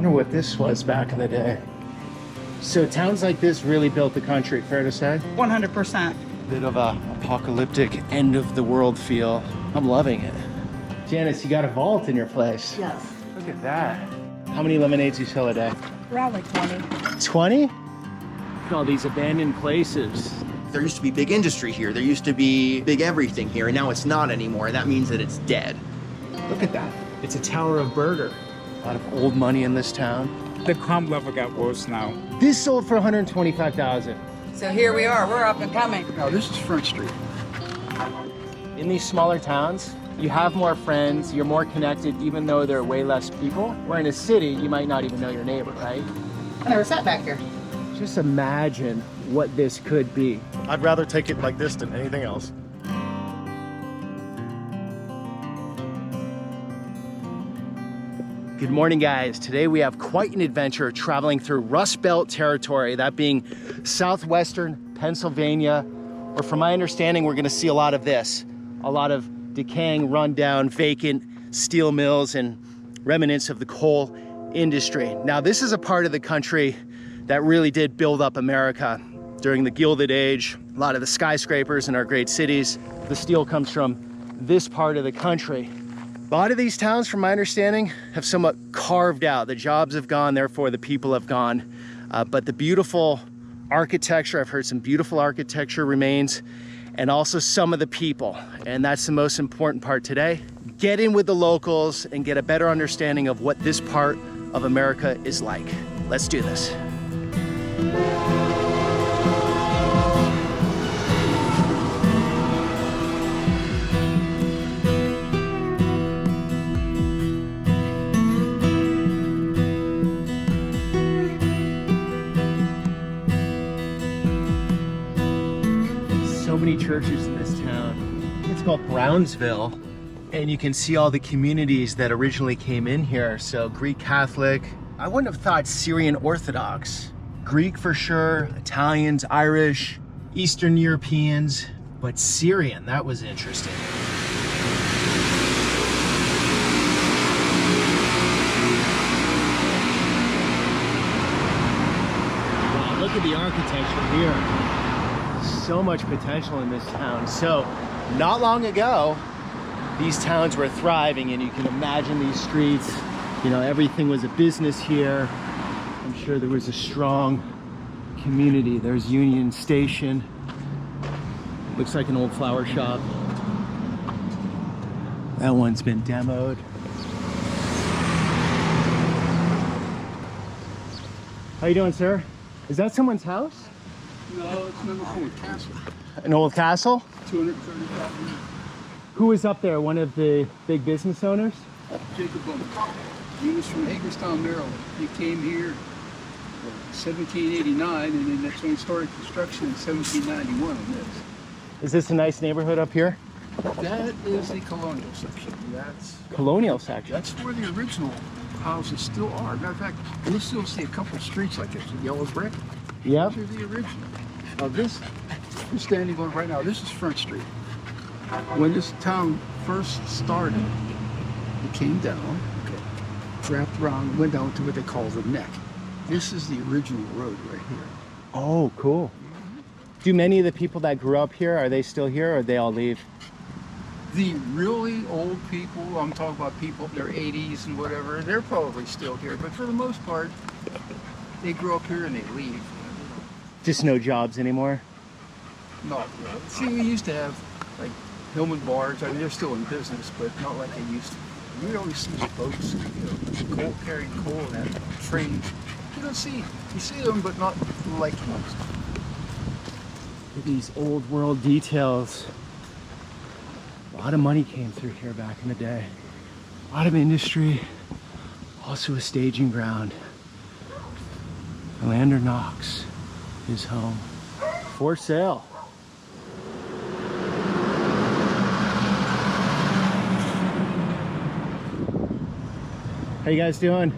wonder what this was back in the day. So towns like this really built the country, fair to say? 100%. Bit of a apocalyptic end of the world feel. I'm loving it. Janice, you got a vault in your place. Yes. Look at that. How many lemonades you sell a day? Around like 20. 20? Look at all these abandoned places. There used to be big industry here. There used to be big everything here, and now it's not anymore. That means that it's dead. Look at that. It's a tower of burger. A lot of old money in this town. The crime level got worse now. This sold for $125,000. So here we are. We're up and coming. Now this is Front Street. In these smaller towns, you have more friends, you're more connected, even though there are way less people. Where in a city, you might not even know your neighbor, right? I never sat back here. Just imagine what this could be. I'd rather take it like this than anything else. Good morning, guys. Today we have quite an adventure traveling through Rust Belt territory, that being southwestern Pennsylvania, where from my understanding, we're gonna see a lot of this. A lot of decaying, rundown, vacant steel mills and remnants of the coal industry. Now, this is a part of the country that really did build up America during the Gilded Age. A lot of the skyscrapers in our great cities, the steel comes from this part of the country. A lot of these towns, from my understanding, have somewhat carved out. The jobs have gone, therefore the people have gone. But the beautiful architecture, I've heard some beautiful architecture remains, and also some of the people. And that's the most important part today. Get in with the locals and get a better understanding of what this part of America is like. Let's do this. So many churches in this town. It's called Brownsville, and you can see all the communities that originally came in here. So Greek Catholic, I wouldn't have thought Syrian Orthodox, Greek for sure, Italians, Irish, Eastern Europeans, but Syrian, that was interesting. Wow, look at the architecture here. So much potential in this town. So not long ago, these towns were thriving, and you can imagine these streets, you know, everything was a business here. I'm sure there was a strong community. There's Union Station. Looks like an old flower shop. That one's been demoed. How you doing, sir? Is that someone's house? No, it's an old castle. An old castle? 235 years. Who was up there? One of the big business owners? Jacob Bowman. He was from Hagerstown, Maryland. He came here in 1789, and then that's when he started construction in 1791 on this. Is this a nice neighborhood up here? That is the colonial section. Colonial section. That's where the original houses still are. Matter of fact, you'll still see a couple streets like this, yellow brick. Yep. These are the original. Now this, we're standing on right now, this is Front Street. When this town first started, it came down, wrapped around, went down to what they call the neck. This is the original road right here. Oh, cool. Do many of the people that grew up here, are they still here, or they all leave? The really old people, I'm talking about people in their 80s and whatever, they're probably still here. But for the most part, they grow up here and they leave. Just no jobs anymore? No. See, we used to have like Hillman bars. I mean, they're still in business, but not like they used to. We always see boats, you know, coal carrying coal and that trains. You see them, but not like most. These old world details. A lot of money came through here back in the day. A lot of industry, also a staging ground. Lander Knox is home. For sale. How you guys doing?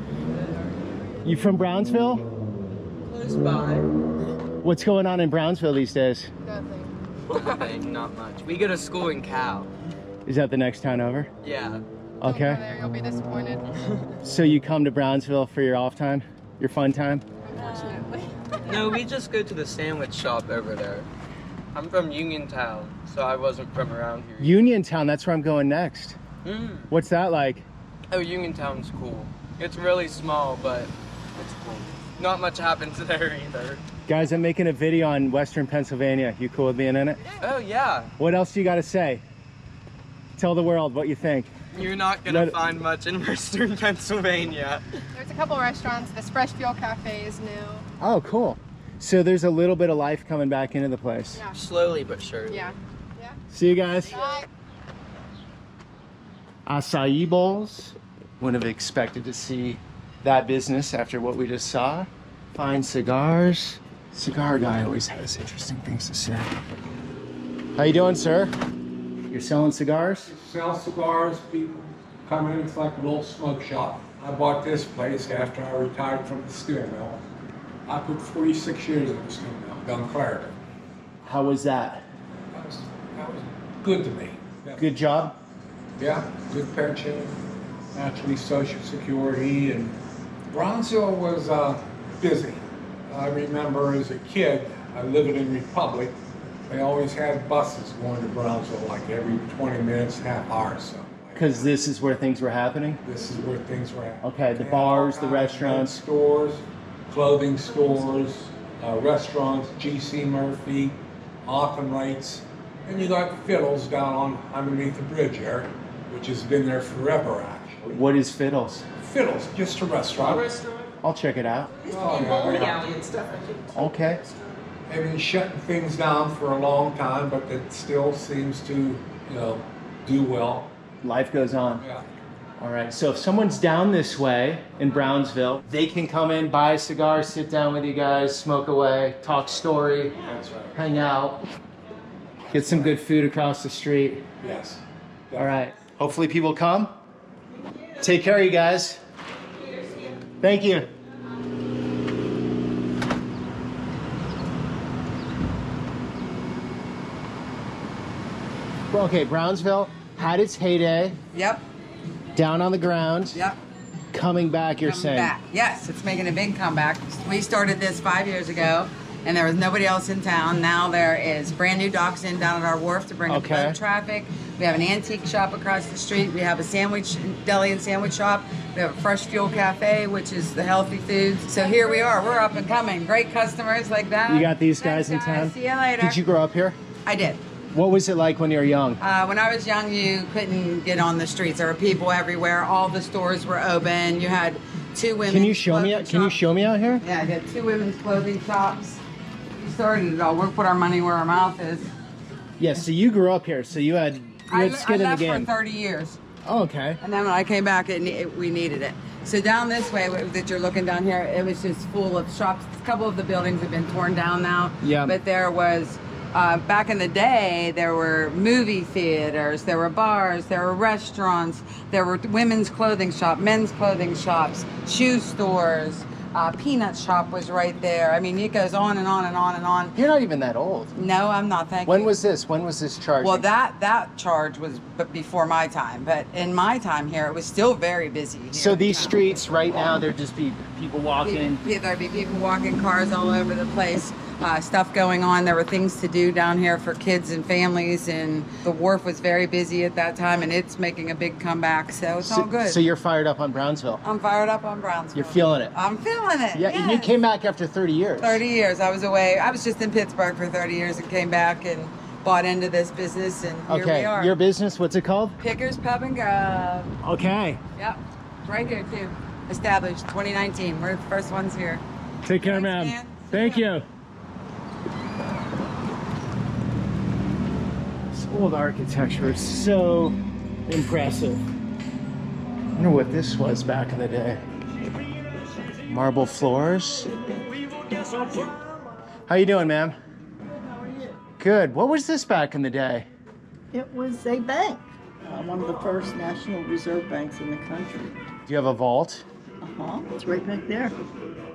You from Brownsville? Close by. What's going on in Brownsville these days? Nothing. Not much. We go to school in Cal. Is that the next town over? Yeah. Don't go Okay. there, you'll be disappointed. So you come to Brownsville for your off time? Your fun time? Unfortunately. No, we just go to the sandwich shop over there. I'm from Uniontown, so I wasn't from around here. Uniontown, that's where I'm going next. Mm. What's that like? Oh, Uniontown's cool. It's really small, but it's cool. Not much happens there either. Guys, I'm making a video on Western Pennsylvania. You cool with being in it? Oh, yeah. What else do you got to say? Tell the world what you think. You're not gonna find much in Western Pennsylvania. There's a couple restaurants. This Fresh Fuel Cafe is new. Oh, cool. So there's a little bit of life coming back into the place. Yeah. Slowly but surely. Yeah. Yeah. See you guys. Bye. Acai bowls. Wouldn't have expected to see that business after what we just saw. Fine cigars. Cigar guy always has interesting things to say. How you doing, sir? You're selling cigars? Sell cigars, people come in, it's like a little smoke shop. I bought this place after I retired from the steel mill. I put 46 years in the steel mill, down Clarendon. How was that? That was good to me. Good job? Yeah, good pension, naturally Social Security, and Brownsville was busy. I remember as a kid, I lived in Republic, they always had buses going to Brownsville like every 20 minutes, half hour or so. Because this is where things were happening? This is where things were at. Okay, the bars, the restaurants. Stores, clothing stores, restaurants, G.C. Murphy, Autumn-Lights. And you got Fiddles down on underneath the bridge there, which has been there forever, actually. What is Fiddles? Fiddles, just a restaurant. I'll check it out. Bowling alley and stuff. Okay. They've been shutting things down for a long time, but it still seems to, do well. Life goes on. Yeah. All right, so if someone's down this way in Brownsville, they can come in, buy a cigar, sit down with you guys, smoke away, talk story, That's right. hang out, get some good food across the street. Yes. All right, hopefully people come. Take care, you guys. Thank you. Well, okay, Brownsville had its heyday, Yep, down on the ground, yep. coming back, you're Coming saying. back. Yes, it's making a big comeback. We started this 5 years ago, and there was nobody else in town. Now there is brand new docks in down at our wharf to bring up Okay. boat traffic. We have an antique shop across the street. We have a sandwich deli and sandwich shop. We have a Fresh Fuel Cafe, which is the healthy foods. So here we are. We're up and coming. Great customers like that. You got these Thanks, guys in town? See you later. Did you grow up here? I did. What was it like when you were young? When I was young, you couldn't get on the streets. There were people everywhere. All the stores were open. You had two women. Can you show me? Can you show me out here? Yeah, I had two women's clothing shops. We started it all. We put our money where our mouth is. Yeah. So you grew up here. So you had skin in the left game. for 30 years, Oh, okay. and then when I came back, we needed it. So down this way that you're looking down here, it was just full of shops. A couple of the buildings have been torn down now. Yeah. But there was. Back in the day, there were movie theaters, there were bars, there were restaurants, there were women's clothing shop, men's clothing shops, shoe stores, peanut shop was right there. I mean, it goes on and on and on and on. You're not even that old. No, I'm not. Thank you. When was this? When was this charge? Well, that charge was before my time, but in my time here, it was still very busy. Here So in these town. streets right now, there'd just be people walking. There'd be people walking, cars all over the place. Stuff going on. There were things to do down here for kids and families, and the wharf was very busy at that time, and it's making a big comeback, so it's all good. So you're fired up on Brownsville. I'm fired up on Brownsville. You're feeling it. I'm feeling it. Yeah, and you yes. came back after 30 years. 30 years. I was away. I was just in Pittsburgh for 30 years and came back and bought into this business, and here we are. Okay, your business, what's it called? Pickers Pub and Grub. Okay. Yep, it's right here too. Established 2019. We're the first ones here. Take care, Thanks, ma'am. man. Thank you. This old architecture is so impressive. I wonder what this was back in the day. Marble floors. How you doing, ma'am? How are you? Good. What was this back in the day? It was a bank, one of the first National Reserve banks in the country. Do you have a vault? It's right back there.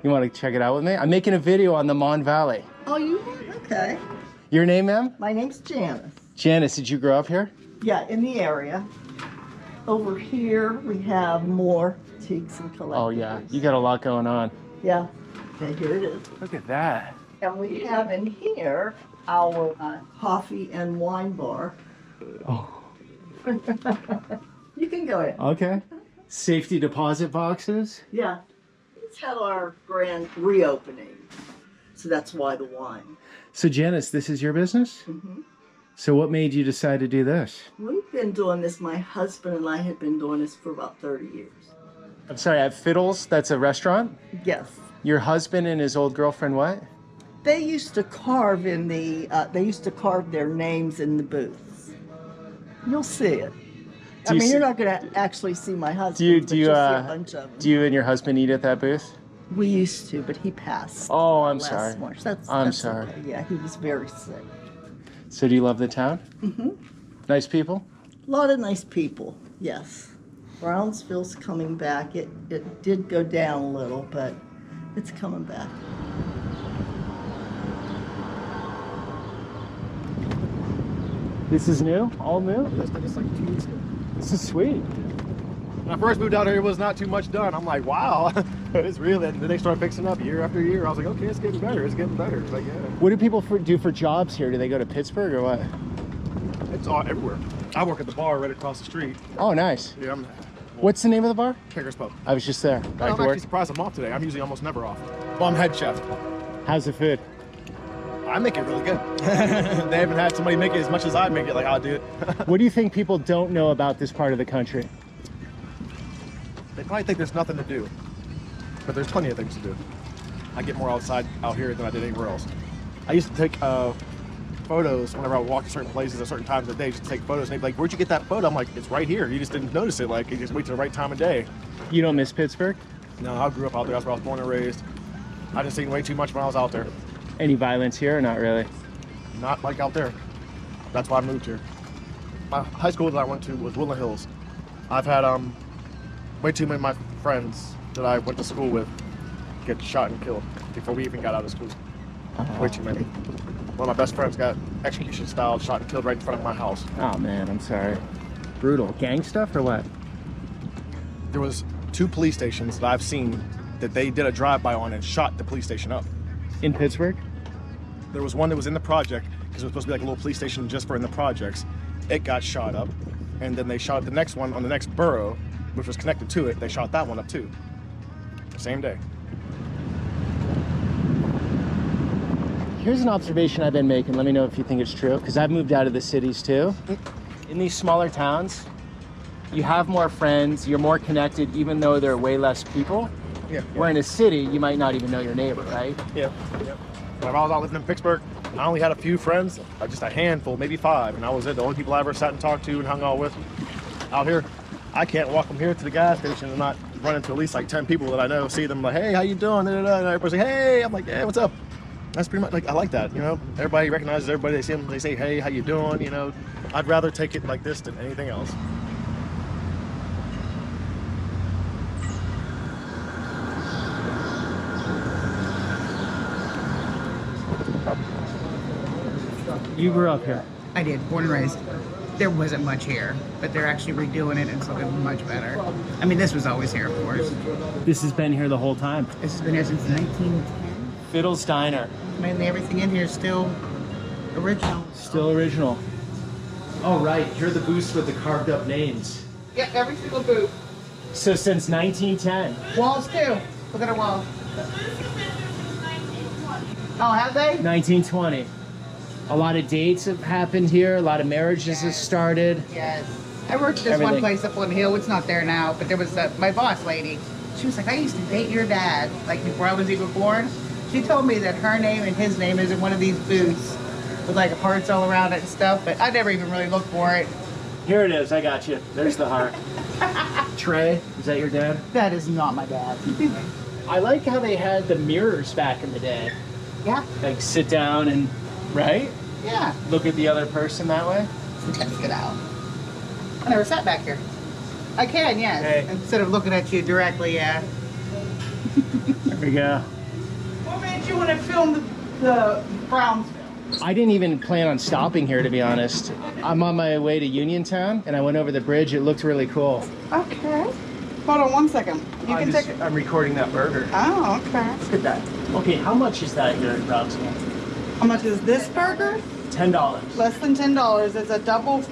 You want to check it out with me? I'm making a video on the Mon Valley. Oh, you? Okay. Your name, ma'am? My name's Janice. Janice, did you grow up here? Yeah, in the area. over here we have more antiques and collectibles. Oh yeah, you got a lot going on. Yeah. Okay, here it is. Look at that. And we have in here our coffee and wine bar. Oh. You can go ahead. Okay. Safety deposit boxes. Yeah. It's had our grand reopening. So that's why the wine. So Janice, this is your business? Mm-hmm. So what made you decide to do this? We've been doing this, my husband and I have been doing this for about 30 years. I'm sorry, at Fiddles, that's a restaurant? Yes. Your husband and his old girlfriend what? They used to carve in the, they used to carve their names in the booths. You'll see it. I mean, you're not going to actually see my husband, but you'll see a bunch of them. Do you and your husband eat at that booth? We used to, but he passed. Oh, I'm last sorry. March. I'm sorry. Okay. Yeah, he was very sick. So do you love the town? Mm-hmm. Nice people? A lot of nice people, yes. Brownsville's coming back. It did go down a little, but it's coming back. This is new? All new? This is like 2 years ago. This is sweet. When I first moved out here, it was not too much done. I'm like, wow, it's real. And then they started fixing up year after year. I was like, okay, it's getting better. It's getting better. But yeah, What do people do for jobs here? Do they go to Pittsburgh or what? it's all everywhere. I work at the bar right across the street. Oh, nice. Yeah, I'm What's the name of the bar? Picker's Pub. I was just there. I'm Back to actually work. surprised I'm off today. I'm usually almost never off. Well, I'm head chef. How's the food? I make it really good. They haven't had somebody make it as much as I make it, like I do it. What do you think people don't know about this part of the country? They probably think there's nothing to do, but there's plenty of things to do. I get more outside out here than I did anywhere else. I used to take photos whenever I would walk to certain places at certain times of the day, just to take photos. And they'd be like, "Where'd you get that photo?" I'm like, "It's right here. You just didn't notice it. Like, you just wait till the right time of day." You don't miss Pittsburgh? No, I grew up out there. That's where I was born and raised. I just seen way too much when I was out there. Any violence here or not really? Not like out there. That's why I moved here. My high school that I went to was Woodland Hills. I've had way too many of my friends that I went to school with get shot and killed before we even got out of school. Way too many. One of my best friends got execution style shot and killed right in front of my house. Oh man, I'm sorry. Brutal. Gang stuff or what? There was 2 police stations that I've seen that they did a drive-by on and shot the police station up. In Pittsburgh? There was one that was in the project, because it was supposed to be like a little police station just for in the projects. It got shot up, and then they shot the next one on the next borough, which was connected to it. They shot that one up too. Same day. Here's an observation I've been making. Let me know if you think it's true, because I've moved out of the cities too. In these smaller towns, you have more friends, you're more connected, even though there are way less people. Yeah. Where in a city, you might not even know your neighbor, right? Yeah. When I was out living in Pittsburgh, I only had a few friends, just a handful, maybe 5, and that was it. The only people I ever sat and talked to and hung out with. Out here, I can't walk from here to the gas station and not run into at least like 10 people that I know, see them like, "Hey, how you doing?" And everybody's like, "Hey," I'm like, "Hey, what's up?" That's pretty much like, I like that, you know? Everybody recognizes everybody. They see them, they say, "Hey, how you doing?" You know, I'd rather take it like this than anything else. You grew up here. I did, born and raised. There wasn't much here, but they're actually redoing it and it's looking much better. I mean, this was always here, of course. This has been here the whole time. This has been here since 1910. Fiddle's Diner. Mainly everything in here is still original. Still original. Oh, right. Here are the booths with the carved up names. Yeah, every single booth. So since 1910. Walls too. Look at the walls. Oh, have they? 1920. A lot of dates have happened here. A lot of marriages have started. Yes. I worked at this one place up on the hill. It's not there now, but there was my boss lady. She was like, "I used to date your dad," like before I was even born. She told me that her name and his name is in one of these booths with like hearts all around it and stuff, but I never even really looked for it. Here it is. I got you. There's the heart. Trey, is that your dad? That is not my dad. I like how they had the mirrors back in the day. Yeah. Like sit down and, right? Yeah. Look at the other person that way. Let's get out. I never sat back here. I can, yes. Hey. Instead of looking at you directly, yeah. There we go. What made you want to film the Brownsville? I didn't even plan on stopping here, to be honest. I'm on my way to Uniontown, and I went over the bridge. It looked really cool. Okay. Hold on 1 second. You can take it. I'm recording that burger. Oh, okay. Look at that. Okay, how much is that here in Brownsville? How much is this burger? $10. Less than $10. It's a double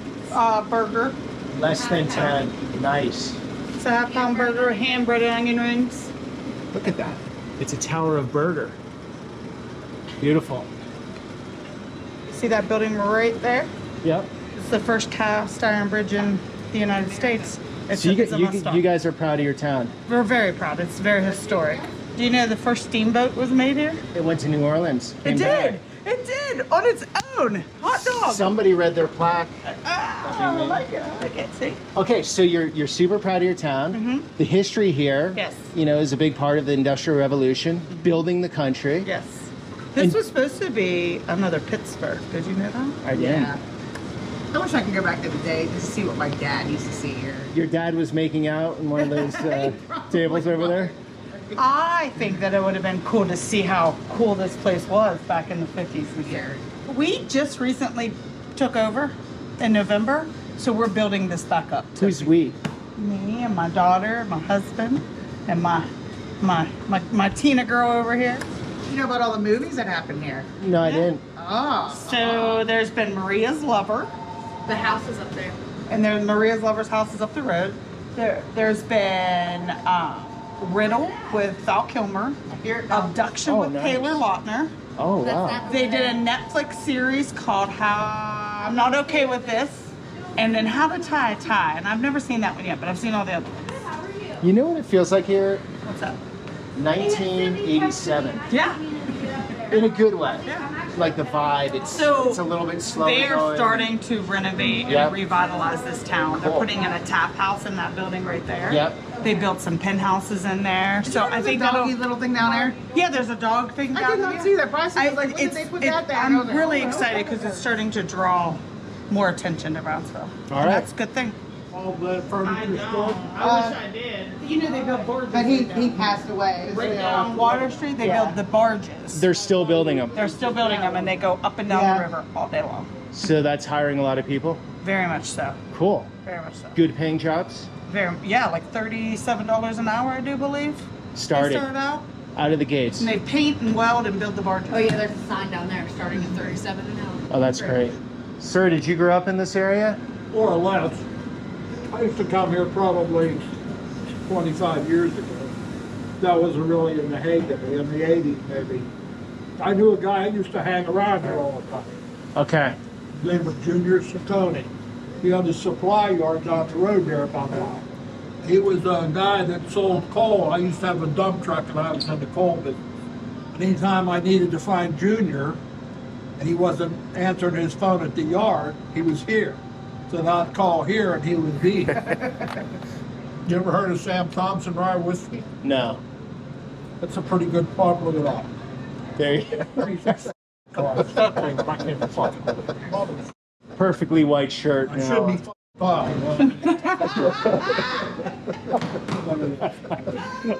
burger. Less than 10. Nice. It's a half-pound burger, ham, bread, and onion rings. Look at that. It's a tower of burger. Beautiful. See that building right there? Yep. It's the first cast iron bridge in the United States. It's So it's a must-stop. you guys are proud of your town. We're very proud. It's very historic. Do you know the first steamboat was made here? It went to New Orleans. It Came did. back. It did on its own. Hot dog. Somebody read their plaque. I like it. I like it. See? Okay, so you're super proud of your town. The history here, Yes. you know, is a big part of the Industrial Revolution, building the country. Yes. This was supposed to be another Pittsburgh. Did you know that? I did. Yeah. I wish I could go back to the day to see what my dad used to see here. Your dad was making out in one of those tables over there? I think that it would have been cool to see how cool this place was back in the 50s and 60s. We just recently took over in November, so we're building this back up. Who's we? Me and my daughter, my husband, and my Tina girl over here. You know about all the movies that happened here? No, I didn't. Oh. So there's been Maria's Lover. The house is up there. And there's Maria's Lover's house is up the road. There's been Riddle with Val Kilmer. Abduction with nice. Taylor Lautner. Oh, wow. They did a Netflix series called How I'm Not Okay With This. And then How to Tie a Tie. And I've never seen that one yet, but I've seen all the other ones. You know what it feels like here? What's that? 1987. Yeah. In a good way. Yeah. Like the vibe, it's a little bit slow. They're starting to renovate Yep. and revitalize this town. They're Cool. putting in a tap house in that building right there. Yep. They built some penthouses in there. So I think There's a that'll doggy little thing down there. Yeah, there's a dog thing down I did there. not see that. Bryce was like, when did they put that there? I'm really excited because it's starting to draw more attention to Brownsville. All And right. that's a good thing. All the furniture store. I wish I did. You know they built barges. But he passed away. Right down on Water Street, they built the barges. They're still building them. They're still building them, and they go up and down the river all day long. So that's hiring a lot of people? Very much so. Cool. Very much so. Good paying jobs? Yeah, like $37 an hour, I do believe. Started. They started out. Of the gates. And they paint and weld and build the barges. Oh yeah, there's a sign down there starting at 37 an hour. Oh, that's great. Sir, did you grow up in this area? More or less. I used to come here probably 25 years ago. That wasn't really in the heyday, in the 80s maybe. I knew a guy who used to hang around here all the time. Okay. His name was Junior Ciccone. He owned a supply yard down the road there about that. He was a guy that sold coal. I used to have a dump truck and I was in the coal business. And anytime I needed to find Junior, and he wasn't answering his phone at the yard, he was here. So I'd call here and he would be. You ever heard of Sam Thompson Rye Whiskey? No. That's a pretty good pub. Look it up. There you go. Perfectly white shirt. I should be fine.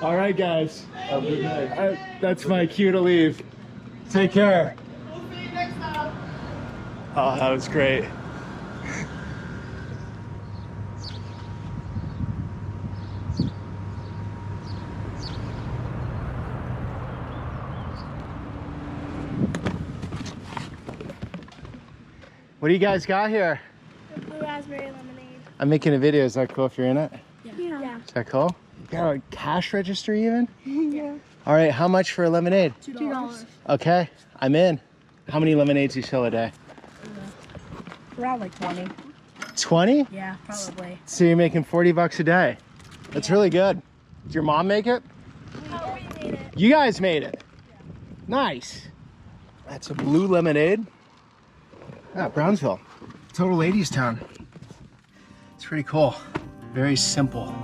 All right, guys. Have a good day. That's my cue to leave. Take care. We'll see you next time. Oh, that was great. What do you guys got here? Blue raspberry lemonade. I'm making a video. Is that cool if you're in it? Yeah. Is that cool? You got a cash register even? Yeah. All right, how much for a lemonade? $2. Okay, I'm in. How many lemonades do you sell a day? Around like 20. 20? Yeah, probably. So you're making 40 bucks a day. That's really good. Did your mom make it? Oh, we made it. You guys made it. Nice. That's a blue lemonade. Ah, Brownsville. Total ladies town. It's pretty cool. Very simple.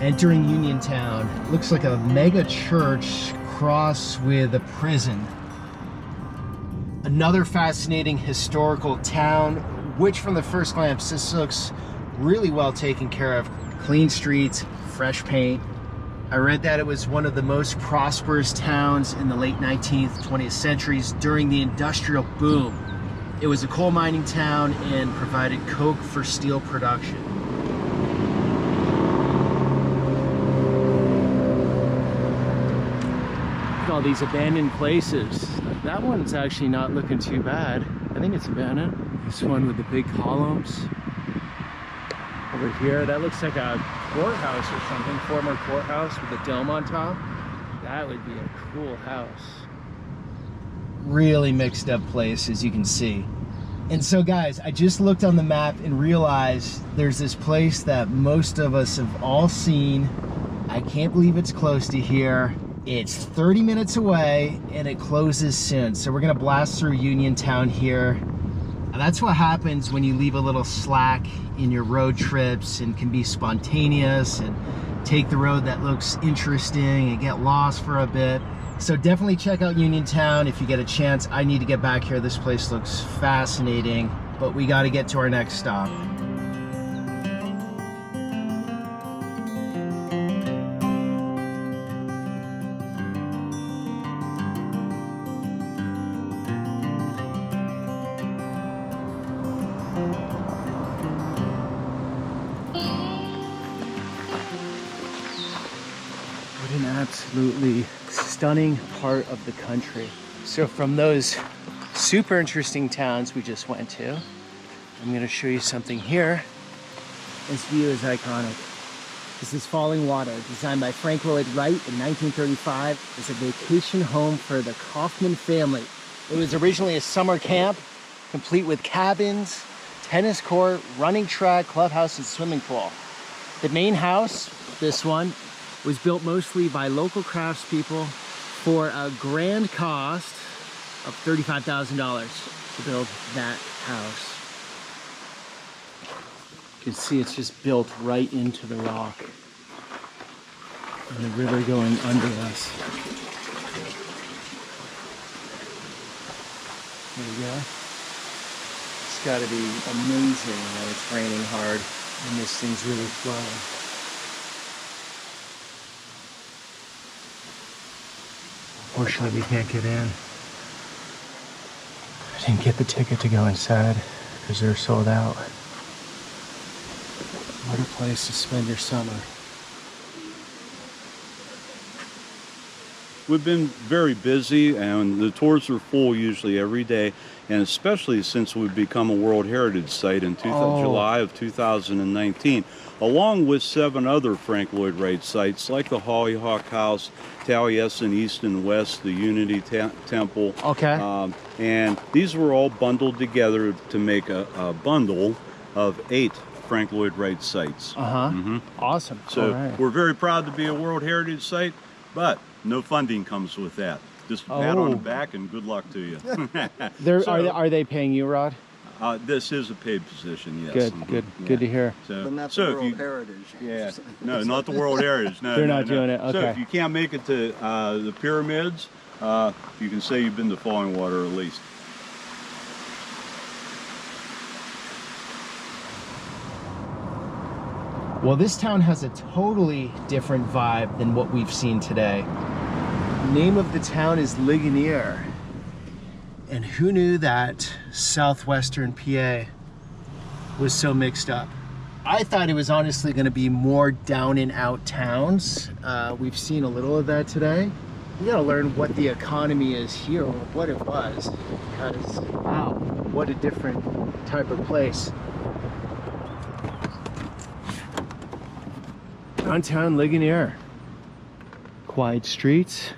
Entering Uniontown. Looks like a mega church cross with a prison. Another fascinating historical town, which from the first glance, this looks really well taken care of. Clean streets, fresh paint. I read that it was one of the most prosperous towns in the late 19th, 20th centuries during the industrial boom. It was a coal mining town and provided coke for steel production. Look at all these abandoned places. That one's actually not looking too bad. I think it's abandoned. This one with the big columns. Over here, that looks like a courthouse or something, former courthouse with a dome on top. That would be a cool house. Really mixed up place, as you can see. And so guys, I just looked on the map and realized there's this place that most of us have all seen. I can't believe it's close to here. It's 30 minutes away and it closes soon. So we're gonna blast through Uniontown here. And that's what happens when you leave a little slack in your road trips and can be spontaneous and take the road that looks interesting and get lost for a bit. So definitely check out Uniontown if you get a chance. I need to get back here. This place looks fascinating, but we got to get to our next stop. An absolutely stunning part of the country. So from those super interesting towns we just went to, I'm going to show you something here. This view is iconic. This is Falling Water, designed by Frank Lloyd Wright in 1935 as a vacation home for the Kaufman family. It was originally a summer camp, complete with cabins, tennis court, running track, clubhouse, and swimming pool. The main house, this one, was built mostly by local craftspeople for a grand cost of $35,000 to build that house. You can see it's just built right into the rock. And the river going under us. There we go. It's gotta be amazing when it's raining hard and this thing's really flowing. Unfortunately, we can't get in. I didn't get the ticket to go inside because they're sold out. What a place to spend your summer. We've been very busy and the tours are full usually every day, and especially since we've become a World Heritage Site in July of 2019, along with 7 other Frank Lloyd Wright sites like the Hollyhock House, Taliesin East and West, the Unity Temple. Okay. And these were all bundled together to make a bundle of 8 Frank Lloyd Wright sites. Awesome. So we're very proud to be a World Heritage Site, but no funding comes with that. Just a pat on the back and good luck to you. Are they paying you, Rod? This is a paid position, yes. Good to hear. So, but not the World Heritage. Yeah, no, not the World Heritage. No, they're not doing it. Okay. So if you can't make it to the pyramids, you can say you've been to Falling Water at least. Well, this town has a totally different vibe than what we've seen today. The name of the town is Ligonier. And who knew that southwestern PA was so mixed up? I thought it was honestly going to be more down and out towns. We've seen a little of that today. We got to learn what the economy is here, or what it was, because wow, what a different type of place. Downtown Ligonier. Quiet streets.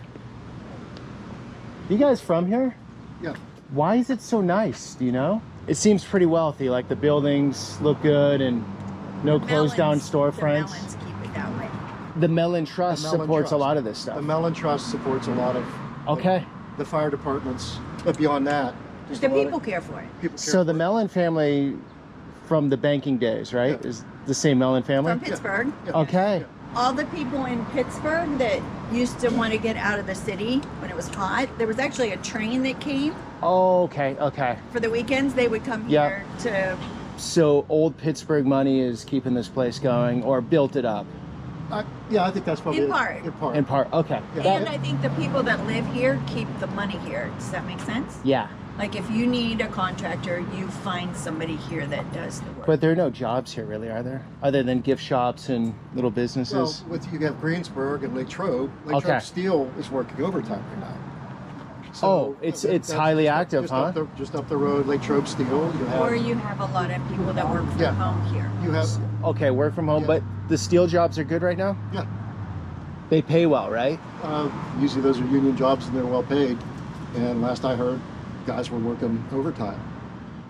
You guys from here? Yeah. Why is it so nice, do you know? It seems pretty wealthy, like the buildings look good and no closed down storefronts. The Mellons keep it that way. The Mellon Trust supports a lot of this stuff. The Mellon Trust supports a lot of the fire departments, but beyond that, The people care for it. So the Mellon family from the banking days, right? Yeah. Is the same Mellon family? From Pittsburgh. Okay. All the people in Pittsburgh that used to want to get out of the city when it was hot, there was actually a train that came Oh, okay. for the weekends. They would come here to So old Pittsburgh money is keeping this place going, or built it up? Yeah, I think that's probably In part. In part. In part, okay. And I think the people that live here keep the money here. Does that make sense? Yeah. Like if you need a contractor, you find somebody here that does the work. But there are no jobs here, really, are there? Other than gift shops and little Well, businesses? you have Greensburg and Latrobe. Latrobe Okay. Steel is working overtime right now. Oh, it's that's highly active, just huh? Just up the road, Latrobe Steel. You have, Or you have a lot of people that work from home here. You have, Okay, work from home, but the steel jobs are good right now? yeah. They pay well, right? Usually those are union jobs and they're well paid. And last I heard, guys were working overtime.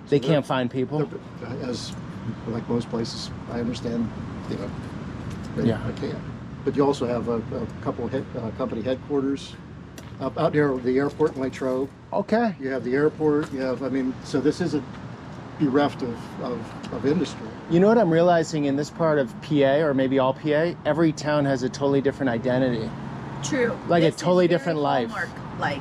They can't find people? As like most places, I understand, they can't. But you also have a couple of company headquarters out there, the airport in Latrobe. Okay. You have the airport. You have, so this isn't bereft of industry. You know what I'm realizing in this part of PA, or maybe all PA, every town has a totally different identity. True. Like This a totally is very different life. Hallmark-like.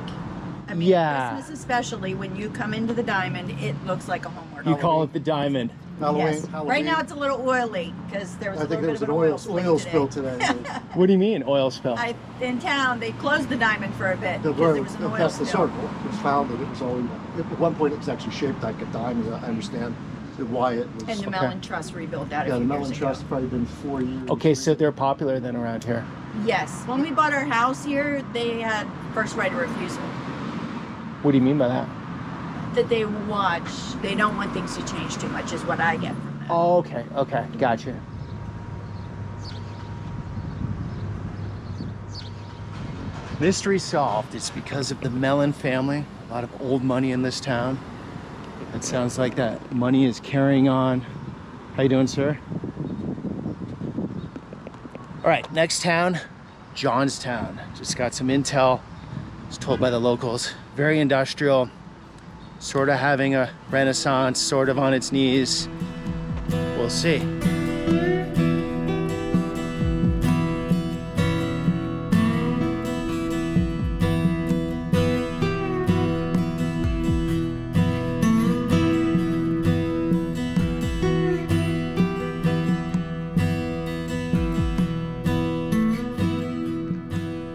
I mean, Yeah. Christmas especially, when you come into the Diamond, it looks like a Hallmark. You call it the Diamond. Yes. Right now it's a little oily because there was I a think little there bit was of an an oil spill today. What do you mean, oil spill? In town, they closed the Diamond for a bit The because there road was an oil past the spill. circle was founded. It was always, at one point it was actually shaped like a diamond. I understand why it was. And the Mellon Trust rebuilt that Yeah, a the few Mellon years Trust ago. probably been 4 years. Okay, so they're popular then around here. Yes. When we bought our house here, they had first right of refusal. What do you mean by that? That they watch. They don't want things to change too much, is what I get from that. Oh, okay, gotcha. Mystery solved. It's because of the Mellon family. A lot of old money in this town. It sounds like that money is carrying on. How you doing, sir? All right, next town, Johnstown. Just got some intel. Was told by the locals. Very industrial. Sort of having a renaissance, sort of on its knees. We'll see.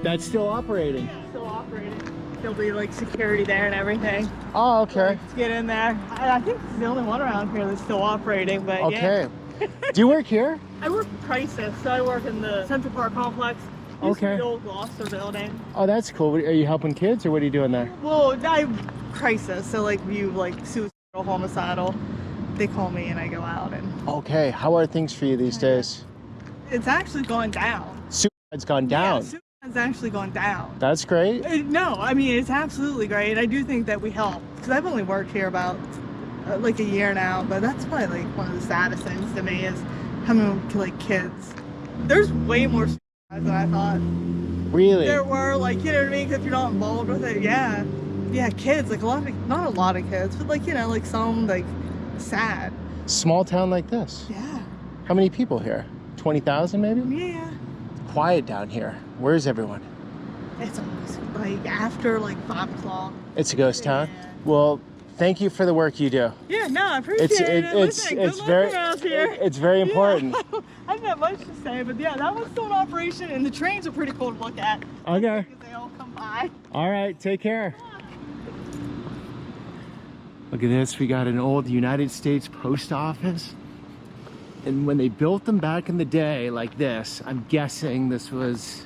That's still operating. Still operating. There'll be like security there and everything. Oh, okay. To get in there. I think it's the only one around here that's still operating, but Okay. yeah. Do you work here? I work for Crisis, so I work in the Central Park complex. Used to be Okay. the old Gloucester building. Oh, that's cool. Are you helping kids or what are you doing there? Well, Crisis, so like you like suicidal, homicidal. They call me and I go out and Okay. How are things for you these days? it's actually going down. Suicide's gone down. It's actually gone down. That's great. No, I mean, it's absolutely great. I do think that we help. Because I've only worked here about like a year now, but that's probably like one of the saddest things to me is how many like kids. There's way more suicides than I thought. Really? There were, like, you know what I mean? Because you're not involved with it. Yeah. Yeah, kids, like a lot of, not a lot of kids, but like, you know, like some, like, sad. Small town like this. Yeah. How many people here? 20,000 maybe? Yeah. Quiet down here. Where's everyone? It's almost like after like 5 o'clock. It's a ghost town? Well, thank you for the work you do. Yeah, no, I appreciate it. Listen, good luck around here. It's very important. Yeah. I don't have much to say, but yeah, that one's still in operation, and the trains are pretty cool to look at. Okay. They all come by. All right, take care. Look at this, we got an old United States post office. And when they built them back in the day like this, I'm guessing this was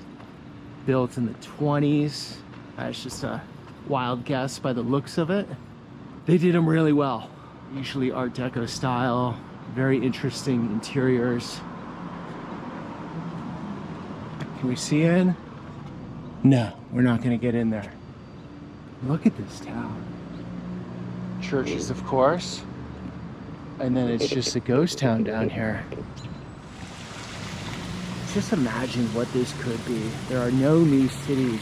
built in the 20s. That's just a wild guess by the looks of it. They did them really well. Usually Art Deco style, very interesting interiors. Can we see in? No, we're not gonna get in there. Look at this town. Churches, of course. And then it's just a ghost town down here. Just imagine what this could be. There are no new cities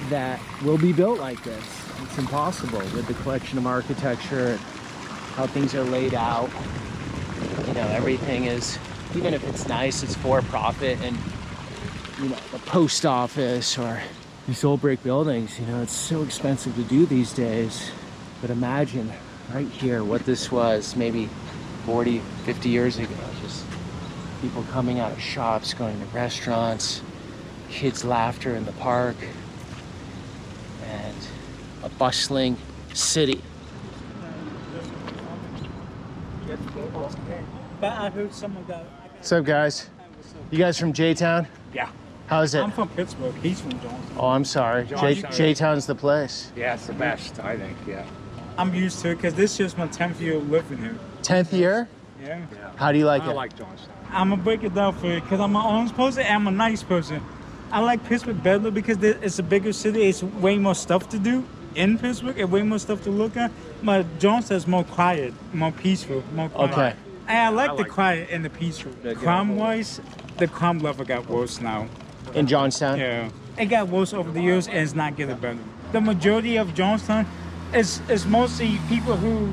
that will be built like this. It's impossible with the collection of architecture, and how things are laid out. You know, everything is, even if it's nice, it's for profit. And, you know, the post office or these old brick buildings, you know, it's so expensive to do these days. But imagine right here what this was maybe 40, 50 years ago. Just people coming out of shops, going to restaurants, kids' laughter in the park, and a bustling city. But I heard someone got. What's up, guys? You guys from J-Town? Yeah. How's it? I'm from Pittsburgh. He's from Johnstown. Oh, I'm sorry. J-Town's the place. Yeah, it's the best, I think, yeah. I'm used to it because this is my 10th year living here. 10th year? Yeah. How do you like it? I like Johnstown. I'm going to break it down for you because I'm an honest person and I'm a nice person. I like Pittsburgh better because it's a bigger city. It's way more stuff to do in Pittsburgh and way more stuff to look at. But Johnstown's more quiet, more peaceful, more quiet. Okay. And I like the quiet and the peaceful. Crime-wise, the crime level got worse now. In Johnstown? Yeah. It got worse over the years and it's not getting better. The majority of Johnstown is mostly people who,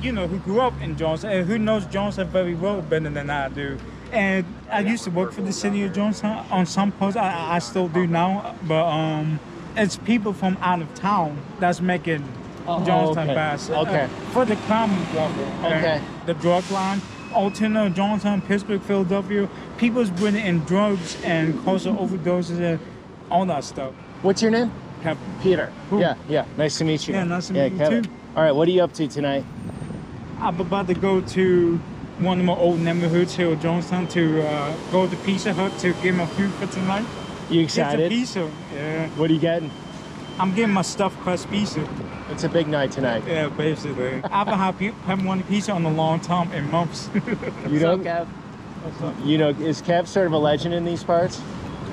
you know, who grew up in Johnstown and who knows Johnstown very well better than I do. And I used to work for the city of Johnstown on some posts. I still do now, but it's people from out of town that's making Johnstown bad. Okay. For the crime level. Okay. The drug line, Altoona, Johnstown, Pittsburgh, Philadelphia, people's bringing in drugs and causing overdoses and all that stuff. What's your name? Kevin. Peter. Cool. Yeah. Nice to meet you. Yeah, nice to meet you Kevin. too. All right, what are you up to tonight? I'm about to go to one of my old neighborhoods here in Johnstown to go to Pizza Hut to get my food for tonight. You excited? It's a pizza. Yeah. What are you getting? I'm getting my stuffed crust pizza. It's a big night tonight. Yeah, basically. I haven't had one pizza in a long time, in months. You know, Kev? You know, is Kev sort of a legend in these parts?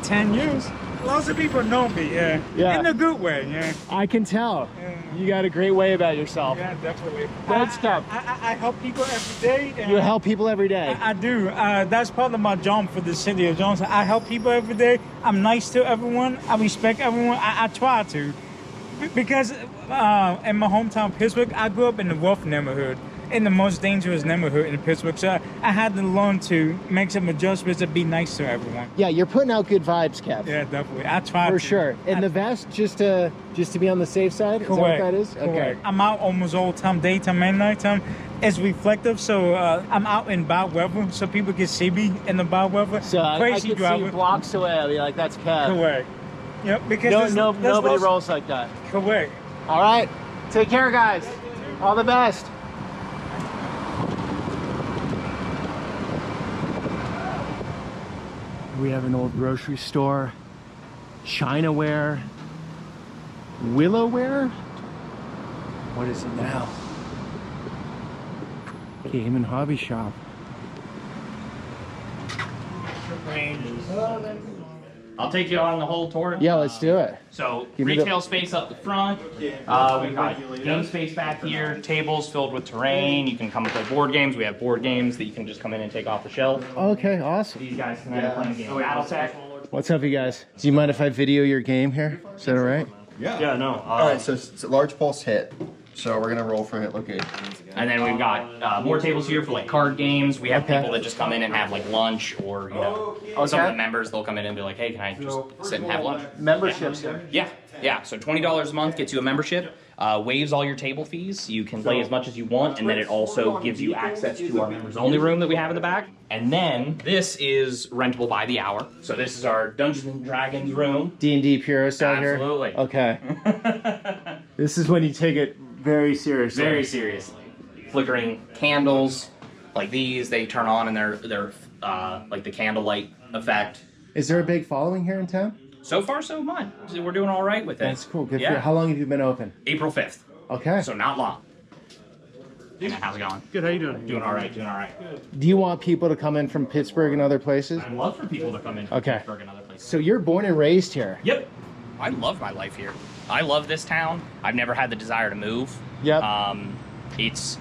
10 years. Lots of people know me, yeah. Yeah. In a good way, yeah. I can tell. Yeah. You got a great way about yourself. Yeah, definitely. Thanks, Kev. I help people every day. And You help people every day. I do. That's part of my job for the city of Johnstown. I help people every day. I'm nice to everyone. I respect everyone. I try to. Because in my hometown, Pittsburgh, I grew up in the rough neighborhood, in the most dangerous neighborhood in Pittsburgh. So I had to learn to make some adjustments and be nice to everyone. Yeah, you're putting out good vibes, Kev. Yeah, definitely. I try For to. sure. And the vest, just to be on the safe side? Is that what that is? Okay. Correct. I'm out almost all the time, daytime and nighttime. It's reflective, so I'm out in bad weather, so people can see me in the bad weather. So Crazy I could driver. see you blocks away. I'll be like, that's Kev. Correct. Yep, because nobody rolls like that. Correct. All right. Take care, guys. All the best. We have an old grocery store, Chinaware, Willowware. What is it now? Game and hobby shop. I'll take you on the whole tour. Yeah, let's do it. So Give me retail space up the front. We've got game space back here, tables filled with terrain. You can come and play board games. We have board games that you can just come in and take off the shelf. Okay, awesome. These guys can play a game. Battletech. What's up, you guys? Do you mind if I video your game here? Is that all right? Yeah, no. All right, so it's a large pulse hit. So we're gonna roll for hit location. And then we've got more tables here for like card games. We have people that just come in and have like lunch, or you know, some of the members, they'll come in and be like, hey, can I just sit and have lunch? Memberships here. Yeah. So $20 a month gets you a membership. Waives all your table fees. You can play as much as you want, and then it also gives you access to our members only room that we have in the back. And then this is rentable by the hour. So this is our Dungeons and Dragons room. D&D purist out here? Absolutely. Okay. This is when you take it very seriously. Very seriously. Flickering candles like these, they turn on and they're like the candlelight effect. Is there a big following here in town? So far, so good. We're doing all right with it. That's cool. Good for you. How long have you been open? April 5th. Okay. So not long. How's it going? Good. How you doing? Doing all right. Doing all right. Do you want people to come in from Pittsburgh and other places? I'd love for people to come in from Pittsburgh and other places. So you're born and raised here? Yep. I love my life here. I love this town. I've never had the desire to move. Yep. It's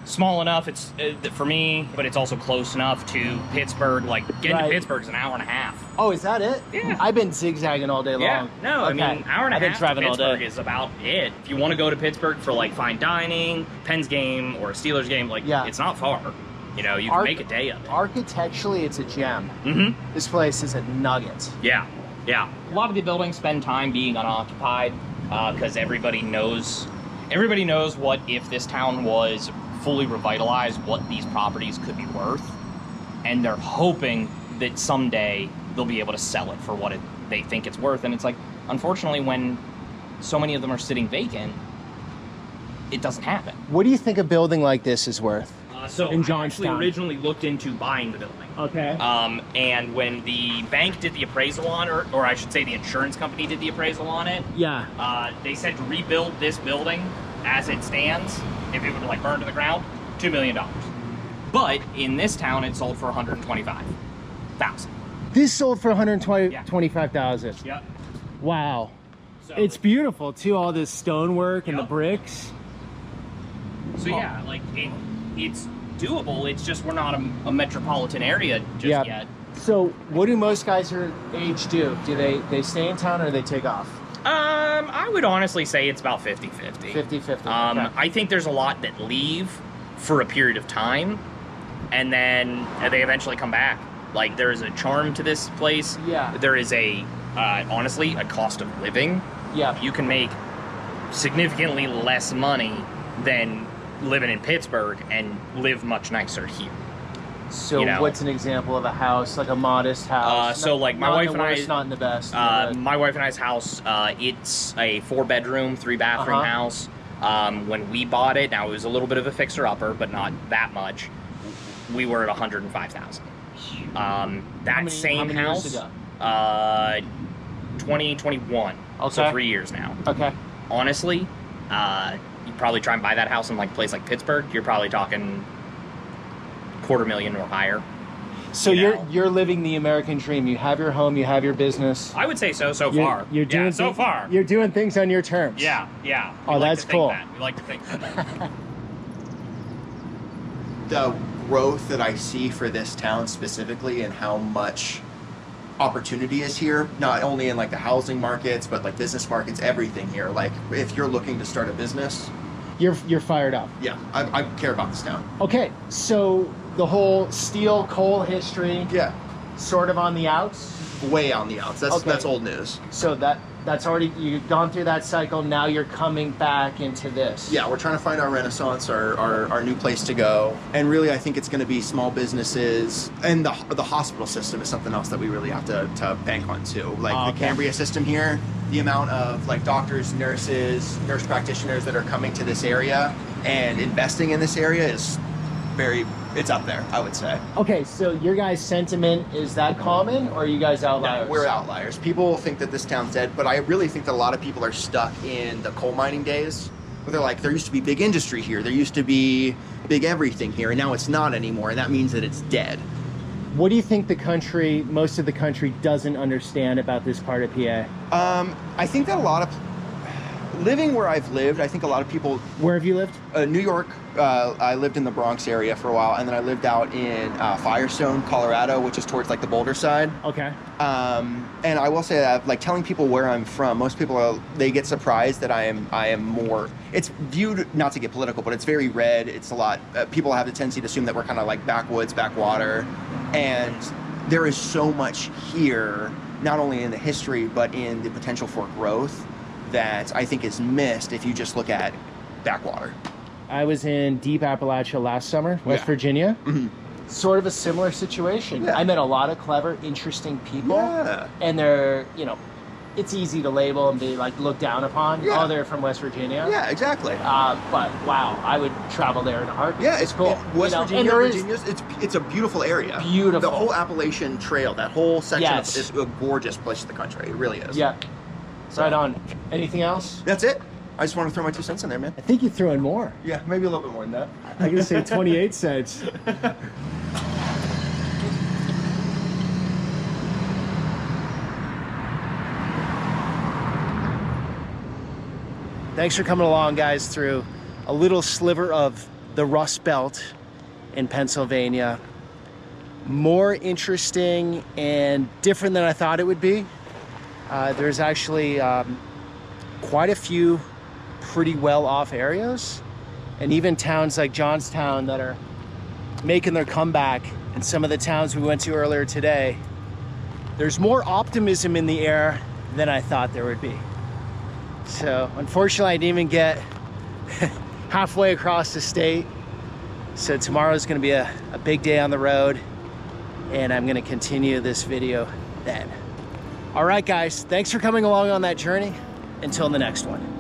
small enough, it's for me, but it's also close enough to Pittsburgh. Like getting to Pittsburgh is an hour and a half. Oh, is that it? Yeah. I've been zigzagging all day long. Yeah. No, I mean, hour and a I've been half driving to all Pittsburgh day. is about it. If you want to go to Pittsburgh for like fine dining, Penn's game, or a Steelers game, like it's not far. You know, you can make a day of it. Architecturally, it's a gem. Mm-hmm. This place is a nugget. Yeah. A lot of the buildings spend time being unoccupied because everybody knows what if this town was fully revitalize what these properties could be worth, and they're hoping that someday they'll be able to sell it for what they think it's worth. And it's like, unfortunately, when so many of them are sitting vacant, it doesn't happen. What do you think a building like this is worth? So in I actually Johnstown? originally looked into buying the building. Okay. And when the bank did the appraisal on it, or I should say the insurance company did the appraisal on it, Yeah. they said to rebuild this building as it stands, if it were to like burn to the ground, $2 million. But in this town, it sold for $125,000. This sold for $125,000. Yep. Wow. So It's beautiful too, all this stonework and the bricks. So yeah, like it's doable. It's just we're not a metropolitan area just yet. So what do most guys your age do? Do they stay in town or they take off? I would honestly say it's about 50-50. 50-50. Okay. I think there's a lot that leave for a period of time, and then they eventually come back. Like, there is a charm to this place. Yeah. There is honestly, a cost of living. Yeah. You can make significantly less money than living in Pittsburgh and live much nicer here. So you know? what's an example of a house, like a modest house? So like my Not wife in and the I, worst, not in the best. my wife and I's house, it's a 4-bedroom, 3-bathroom house. When we bought it, now it was a little bit of a fixer-upper, but not that much. We were at $105,000. That same house, years ago? 2021. Okay. So 3 years now. Okay. Honestly, you probably try and buy that house in like a place like Pittsburgh, you're probably talking $250,000 or higher. So you're living the American dream. You have your home, you have your business. I would say so far. You're doing so far. You're doing things on your terms. Yeah. Oh, that's cool. We like to think that. The growth that I see for this town specifically and how much opportunity is here, not only in like the housing markets, but like business markets, everything here. Like if you're looking to start a business, You're fired up. yeah, I care about this town. Okay, so the whole steel coal history, Yeah, sort of on the outs. way on the outs. Okay. That's old news. So that's already, you've gone through that cycle. Now you're coming back into this. Yeah, we're trying to find our renaissance, our new place to go. And really, I think it's going to be small businesses. And the hospital system is something else that we really have to bank on, too. Like the Cambria system here, the amount of like doctors, nurses, nurse practitioners that are coming to this area and investing in this area is it's up there, I would say. Okay, so your guys' sentiment, is that common, or are you guys outliers? No, we're outliers. People think that this town's dead, but I really think that a lot of people are stuck in the coal mining days. Where they're like, there used to be big industry here, there used to be big everything here, and now it's not anymore, and that means that it's dead. What do you think most of the country doesn't understand about this part of PA? I think that living where I've lived, I think a lot of people... Where have you lived? New York. I lived in the Bronx area for a while, and then I lived out in Firestone, Colorado, which is towards like the Boulder side. Okay. And I will say that, like, telling people where I'm from, most people they get surprised that I am more. It's viewed, not to get political, but it's very red. It's a lot. People have the tendency to assume that we're kind of like backwoods, backwater, and there is so much here, not only in the history but in the potential for growth, that I think is missed if you just look at backwater. I was in deep Appalachia last summer, West Virginia. Mm-hmm. Sort of a similar situation. Yeah. I met a lot of clever, interesting people. Yeah. And they're, it's easy to label and be like looked down upon. Yeah. Oh, they're from West Virginia. Yeah, exactly. But wow, I would travel there in a heartbeat. Yeah, it's cool. West And Virginia, it's a beautiful area. Beautiful. The whole Appalachian Trail, that whole section Yes. is a gorgeous place in the country. It really is. Yeah. Right on. Anything else? That's it. I just want to throw my 2 cents in there, man. I think you threw in more. Yeah, maybe a little bit more than that. I'm gonna say 28 cents. Thanks for coming along, guys, through a little sliver of the Rust Belt in Pennsylvania. More interesting and different than I thought it would be. There's actually quite a few pretty well-off areas, and even towns like Johnstown that are making their comeback, and some of the towns we went to earlier today. There's more optimism in the air than I thought there would be. So unfortunately, I didn't even get halfway across the state. So tomorrow's gonna be a big day on the road, and I'm gonna continue this video then. All right, guys, thanks for coming along on that journey. Until the next one.